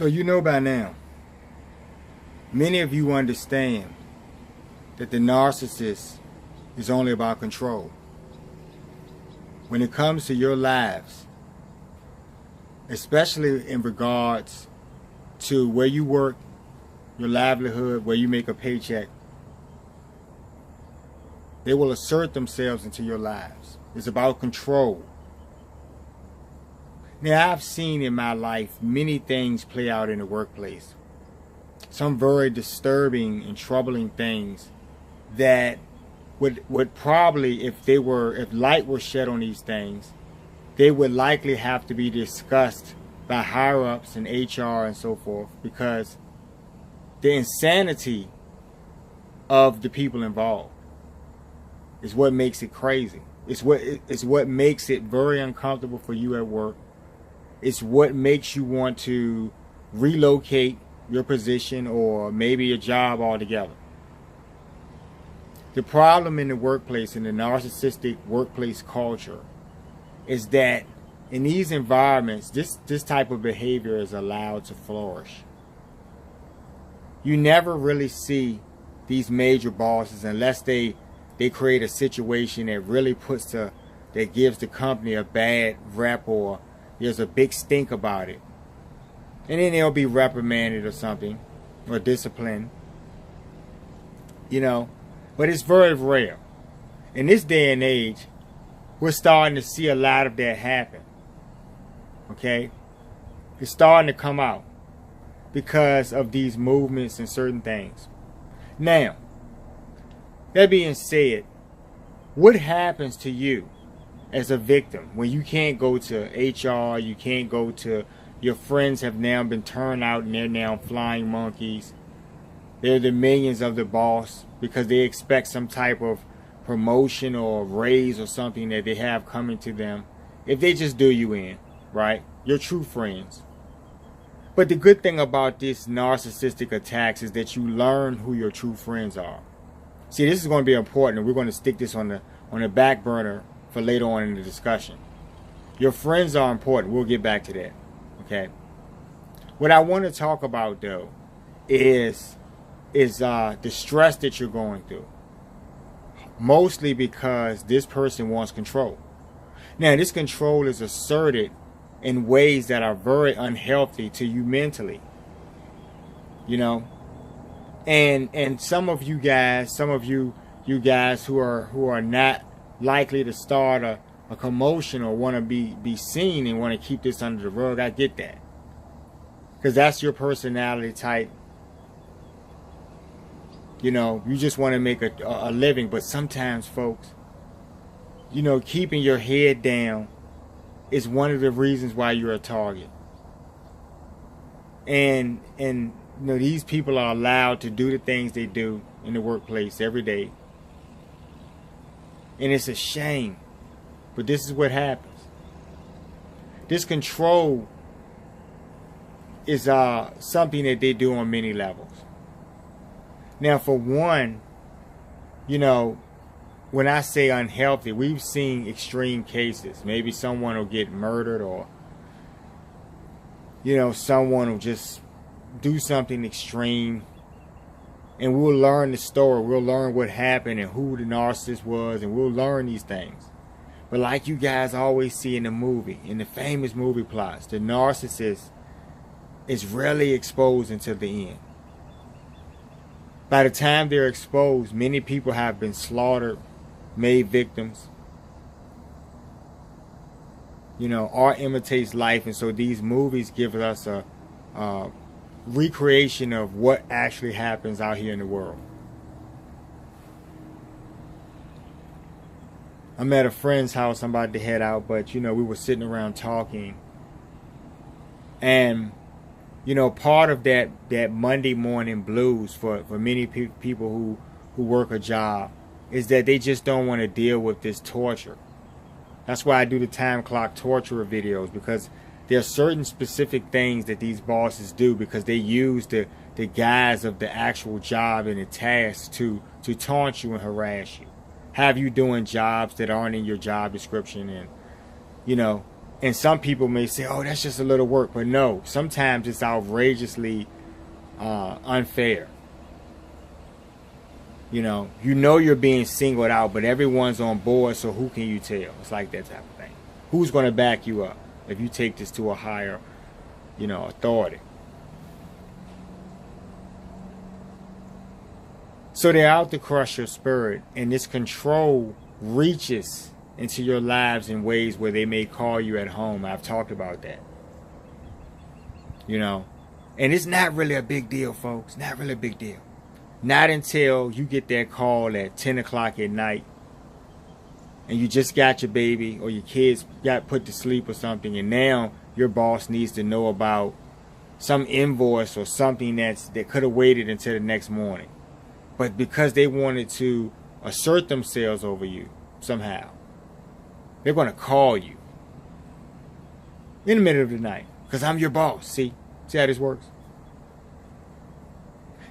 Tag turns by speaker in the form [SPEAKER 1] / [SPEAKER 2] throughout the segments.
[SPEAKER 1] So you know by now, many of you understand that the narcissist is only about control. When it comes to your lives, especially in regards to where you work, your livelihood, where you make a paycheck, they will assert themselves into your lives. It's about control. Now, I've seen in my life many things play out in the workplace. Some very disturbing and troubling things that would probably, if light were shed on these things, they would likely have to be discussed by higher ups and HR and so forth, because the insanity of the people involved is what makes it crazy. It's what makes it very uncomfortable for you at work. It's what makes you want to relocate your position or maybe your job altogether. The problem in the workplace, in the narcissistic workplace culture, is that in these environments, this type of behavior is allowed to flourish. You never really see these major bosses unless they create a situation that really that gives the company a bad rep, or there's a big stink about it. And then they'll be reprimanded or something, or disciplined. But it's very rare. In this day and age, we're starting to see a lot of that happen. Okay? It's starting to come out because of these movements and certain things. Now, that being said, what happens to you as a victim when you can't go to HR, you can't go to, your friends have now been turned out and they're now flying monkeys. They're the minions of the boss because they expect some type of promotion or raise or something that they have coming to them if they just do you in, right? Your true friends. But the good thing about this narcissistic attacks is that you learn who your true friends are. See, this is going to be important, and we're going to stick this on the back burner for later on in the discussion. Your friends are important. We'll get back to that. Okay. What I want to talk about, though, is the stress that you're going through. Mostly because this person wants control. Now, this control is asserted in ways that are very unhealthy to you mentally. And some of you guys who are not likely to start a commotion or want to be seen and want to keep this under the rug, I get that. Because that's your personality type. You just want to make a living. But sometimes, folks, keeping your head down is one of the reasons why you're a target. And these people are allowed to do the things they do in the workplace every day. And it's a shame. But this is what happens. This control is something that they do on many levels. Now, for one, when I say unhealthy, we've seen extreme cases. Maybe someone will get murdered, or someone will just do something extreme, and we'll learn the story. We'll learn what happened and who the narcissist was, and we'll learn these things. But like you guys always see in the famous movie plots, the narcissist is rarely exposed until the end. By the time they're exposed, many people have been slaughtered, made victims. Art imitates life, and so these movies give us a recreation of what actually happens out here in the world. I'm at a friend's house. I'm about to head out, but we were sitting around talking, and part of that Monday morning blues for many people who work a job is that they just don't want to deal with this torture. That's why I do the time clock torture videos, because there are certain specific things that these bosses do because they use the guise of the actual job and the task to taunt you and harass you. Have you doing jobs that aren't in your job description, and And some people may say, oh, that's just a little work. But no, sometimes it's outrageously unfair. You know you're being singled out, but everyone's on board, so who can you tell? It's like that type of thing. Who's going to back you up if you take this to a higher, authority? So they're out to crush your spirit, and this control reaches into your lives in ways where they may call you at home. I've talked about that. And it's not really a big deal, folks. Not really a big deal. Not until you get that call at 10 o'clock at night and you just got your baby or your kids got put to sleep or something, and now your boss needs to know about some invoice or something that could have waited until the next morning. But because they wanted to assert themselves over you somehow, they're going to call you in the middle of the night because I'm your boss. See how this works?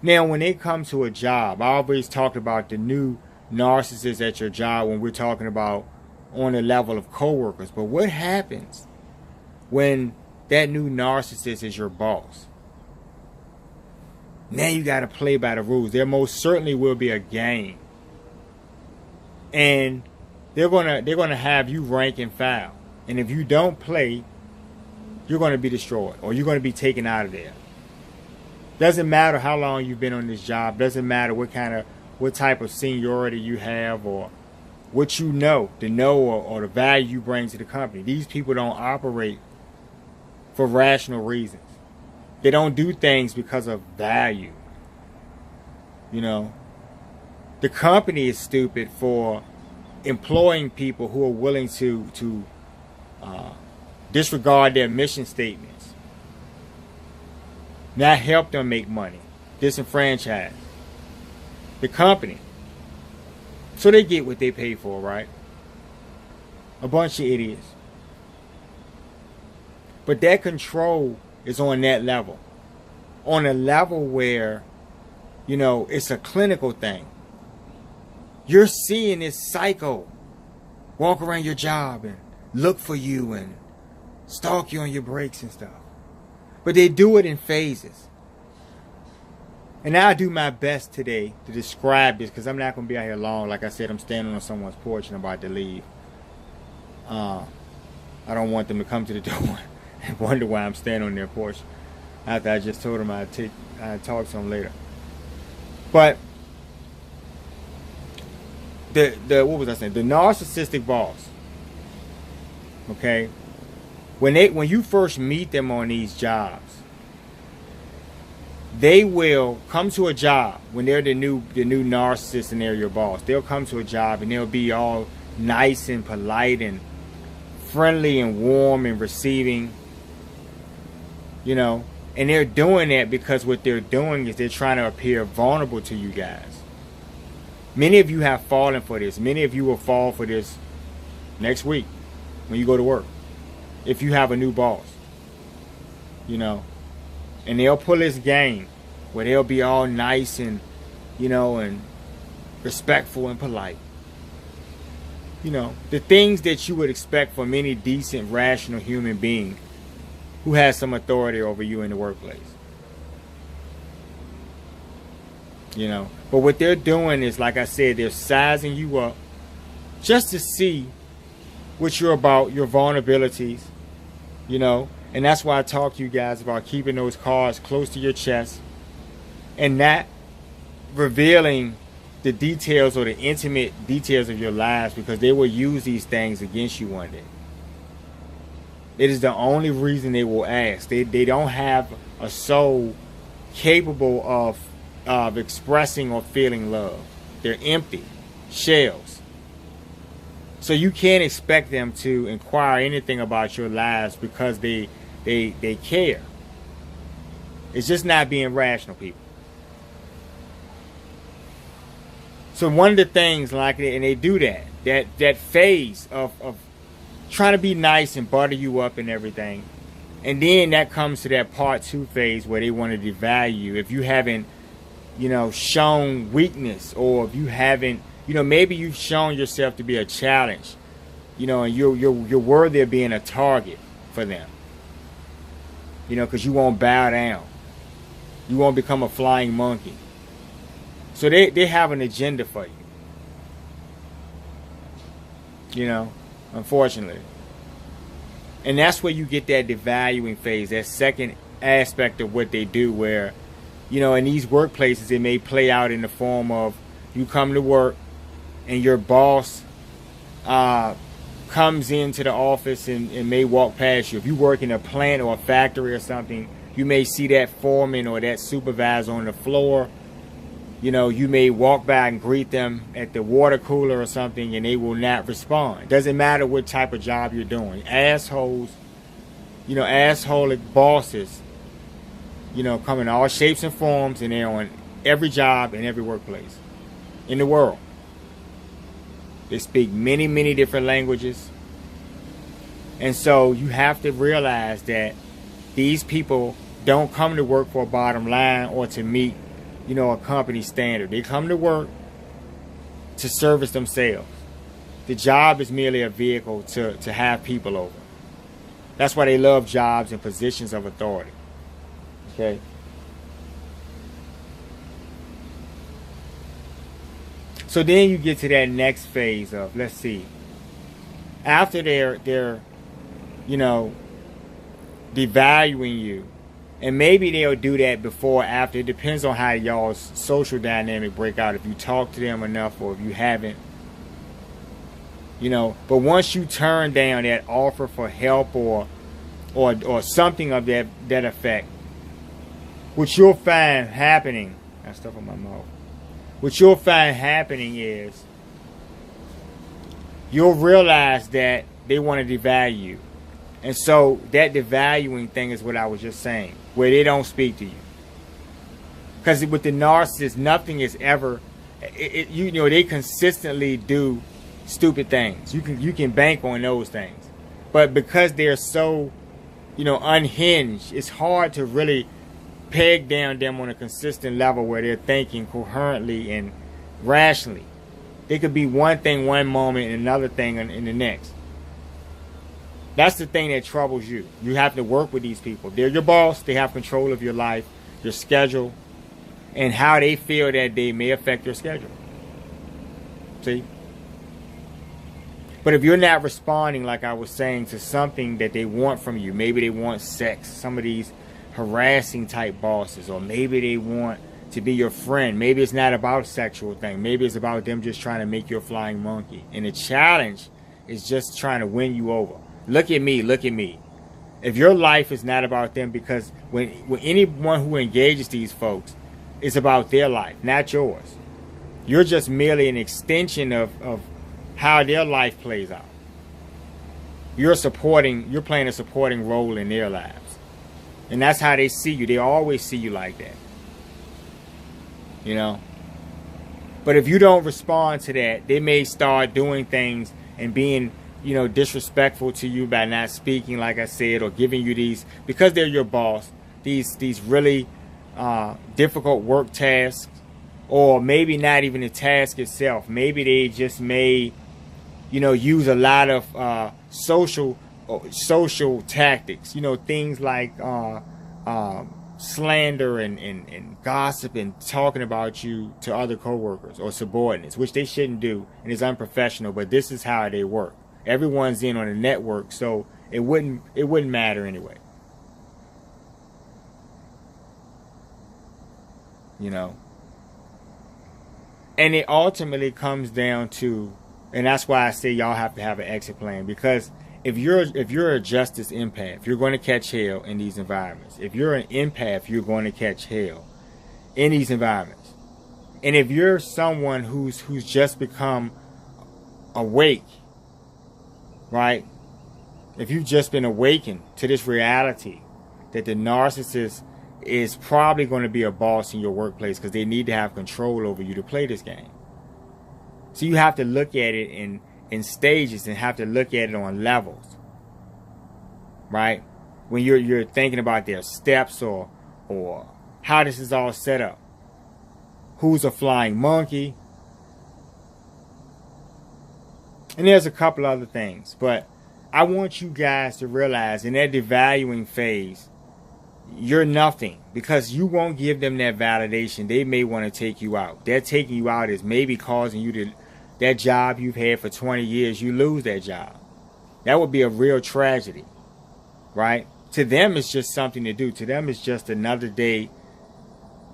[SPEAKER 1] Now, when they come to a job, I always talked about the new narcissists at your job when we're talking about on the level of coworkers. But what happens when that new narcissist is your boss? Now you got to play by the rules. There most certainly will be a game, and they're gonna have you rank and file. And if you don't play, you're going to be destroyed, or you're going to be taken out of there. Doesn't matter how long you've been on this job. Doesn't matter what type of seniority you have, or what you know, or the value you bring to the company. These people don't operate for rational reasons. They don't do things because of value. The company is stupid for employing people who are willing to disregard their mission statements, not help them make money, disenfranchise the company, so they get what they pay for, right? A bunch of idiots. But that control is on that level, on a level where it's a clinical thing. You're seeing this psycho walk around your job and look for you and stalk you on your breaks and stuff. But they do it in phases. And I'll do my best today to describe this, because I'm not going to be out here long. Like I said, I'm standing on someone's porch and I'm about to leave. I don't want them to come to the door and wonder why I'm standing on their porch after I just told them I'd talk to them later. But what was I saying? The narcissistic boss. Okay? When you first meet them on these jobs, they will come to a job when they're the new narcissist and they're your boss. They'll come to a job and they'll be all nice and polite and friendly and warm and receiving, and they're doing that because what they're doing is they're trying to appear vulnerable to you guys. Many of you have fallen for this. Many of you will fall for this next week when you go to work, if you have a new boss, and they'll pull this game where they'll be all nice and and respectful and polite. The things that you would expect from any decent, rational human being who has some authority over you in the workplace. But what they're doing is, like I said, they're sizing you up just to see what you're about, your vulnerabilities, and that's why I talk to you guys about keeping those cards close to your chest and not revealing the details or the intimate details of your lives, because they will use these things against you one day. It is the only reason they will ask. They don't have a soul capable of expressing or feeling love. They're empty shells. So you can't expect them to inquire anything about your lives because they care. It's just not being rational, people. So one of the things like that, and they do that phase of trying to be nice and butter you up and everything, and then that comes to that part 2 phase where they want to devalue you if you haven't shown weakness, or if you haven't maybe you've shown yourself to be a challenge you know, and you're worthy of being a target for them. You know, because you won't bow down. You won't become a flying monkey. So they have an agenda for you. You know, unfortunately. And that's where you get that devaluing phase, that second aspect of what they do, where, you know, in these workplaces, it may play out in the form of you come to work and your boss comes into the office and may walk past you. If you work in a plant or a factory or something, you may see that foreman or that supervisor on the floor. You know, you may walk by and greet them at the water cooler or something, and they will not respond. Doesn't matter what type of job you're doing. Assholes, you know, asshole bosses, you know, come in all shapes and forms, and they're on every job and every workplace in the world. They speak many, many different languages. And so you have to realize that these people don't come to work for a bottom line or to meet, you know, a company standard. They come to work to service themselves. The job is merely a vehicle to have people over. That's why they love jobs and positions of authority. Okay? So then you get to that next phase of, let's see, after they're you know, devaluing you, and maybe they'll do that before or after. It depends on how y'all's social dynamic break out, if you talk to them enough or if you haven't. You know, but once you turn down that offer for help or something of that effect, what you'll find happening, I got stuff on my mouth. What you'll find happening is you'll realize that they want to devalue you. And so that devaluing thing is what I was just saying, where they don't speak to you. Because with the narcissist, nothing is ever, you know, they consistently do stupid things. You can bank on those things. But because they're so, you know, unhinged, it's hard to really peg down them on a consistent level where they're thinking coherently and rationally. They could be one thing one moment and another thing in the next. That's the thing that troubles you. You have to work with these people. They're your boss. They have control of your life, your schedule, and how they feel that day may affect your schedule. See? But if you're not responding, like I was saying, to something that they want from you, maybe they want sex, some of these harassing type bosses, or maybe they want to be your friend. Maybe it's not about a sexual thing. Maybe it's about them just trying to make you a flying monkey. And the challenge is just trying to win you over. Look at me, look at me. If your life is not about them, because when anyone who engages these folks, it's about their life, not yours. You're just merely an extension of how their life plays out. You're playing a supporting role in their lives. And that's how they see you. They always see you like that. You know? But if you don't respond to that, they may start doing things and being, you know, disrespectful to you by not speaking, like I said, or giving you these, because they're your boss, these really difficult work tasks, or maybe not even the task itself. Maybe they just may, you know, use a lot of social tactics, you know, things like slander and gossip and talking about you to other coworkers or subordinates, which they shouldn't do, and it's unprofessional, but this is how they work. Everyone's in on a network, so it wouldn't matter anyway. You know? And it ultimately comes down to, and that's why I say y'all have to have an exit plan, because if you're a justice empath, you're going to catch hell in these environments. If you're an empath, you're going to catch hell in these environments. And if you're someone who's just become awake, right? If you've just been awakened to this reality that the narcissist is probably going to be a boss in your workplace because they need to have control over you to play this game. So you have to look at it in stages and have to look at it on levels, right? When you're thinking about their steps or how this is all set up. Who's a flying monkey? And there's a couple other things, but I want you guys to realize in that devaluing phase, you're nothing, because you won't give them that validation. They may want to take you out. They're taking you out is maybe causing you to, that job you've had for 20 years, you lose that job. That would be a real tragedy, right? To them, it's just something to do. To them, it's just another day,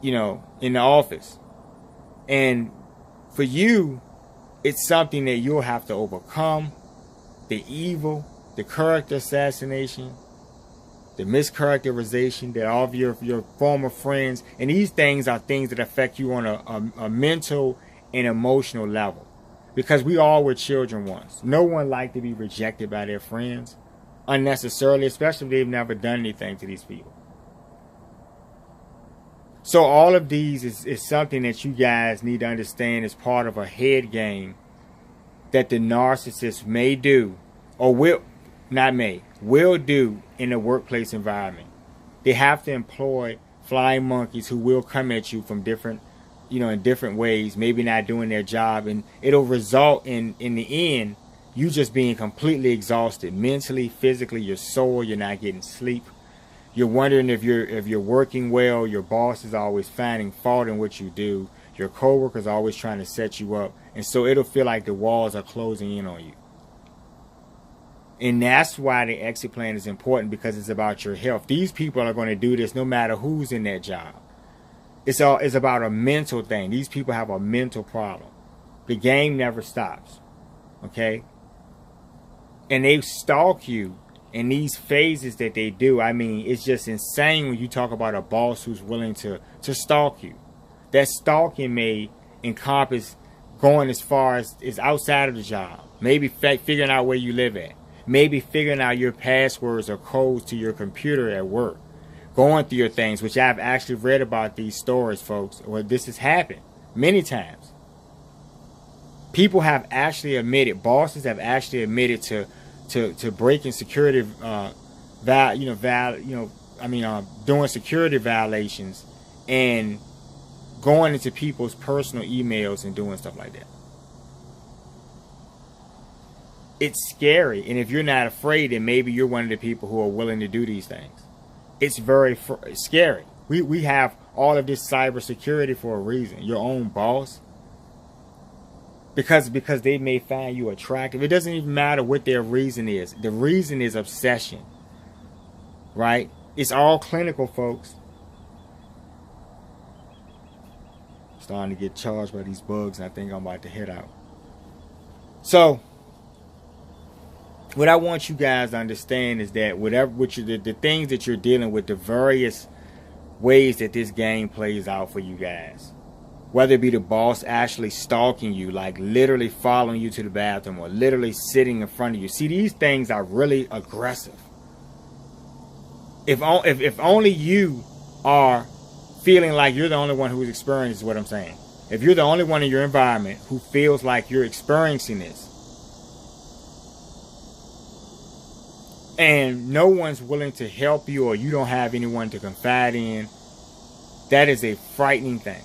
[SPEAKER 1] you know, in the office. And for you, it's something that you'll have to overcome. The evil, the character assassination, the mischaracterization that all of your former friends, and these things are things that affect you on a mental and emotional level. Because we all were children once. No one liked to be rejected by their friends unnecessarily, especially if they've never done anything to these people. So all of these is something that you guys need to understand as part of a head game that the narcissist may do, or will do in the workplace environment. They have to employ flying monkeys who will come at you from different, you know, in different ways, maybe not doing their job, and it'll result in the end, you just being completely exhausted mentally, physically. You're sore, you're not getting sleep. You're wondering if you're working well. Your boss is always finding fault in what you do. Your coworkers are always trying to set you up. And so it'll feel like the walls are closing in on you. And that's why the exit plan is important, because it's about your health. These people are going to do this no matter who's in that job. It's about a mental thing. These people have a mental problem. The game never stops. Okay? And they stalk you in these phases that they do. I mean, it's just insane when you talk about a boss who's willing to stalk you. That stalking may encompass going as far as is outside of the job. Maybe figuring out where you live at. Maybe figuring out your passwords or codes to your computer at work. Going through your things, which I've actually read about these stories, folks, where this has happened many times. People have actually admitted, bosses have actually admitted to breaking security, doing security violations and going into people's personal emails and doing stuff like that. It's scary, and if you're not afraid, then maybe you're one of the people who are willing to do these things. It's very scary. We have all of this cybersecurity for a reason. Your own boss. Because they may find you attractive. It doesn't even matter what their reason is. The reason is obsession. Right? It's all clinical, folks. Starting to get charged by these bugs, and I think I'm about to head out. So, what I want you guys to understand is that the things that you're dealing with, the various ways that this game plays out for you guys. Whether it be the boss actually stalking you, like literally following you to the bathroom, or literally sitting in front of you. See, these things are really aggressive. If only you are feeling like you're the only one who's experiencing what I'm saying. If you're the only one in your environment who feels like you're experiencing this, and no one's willing to help you, or you don't have anyone to confide in, that is a frightening thing.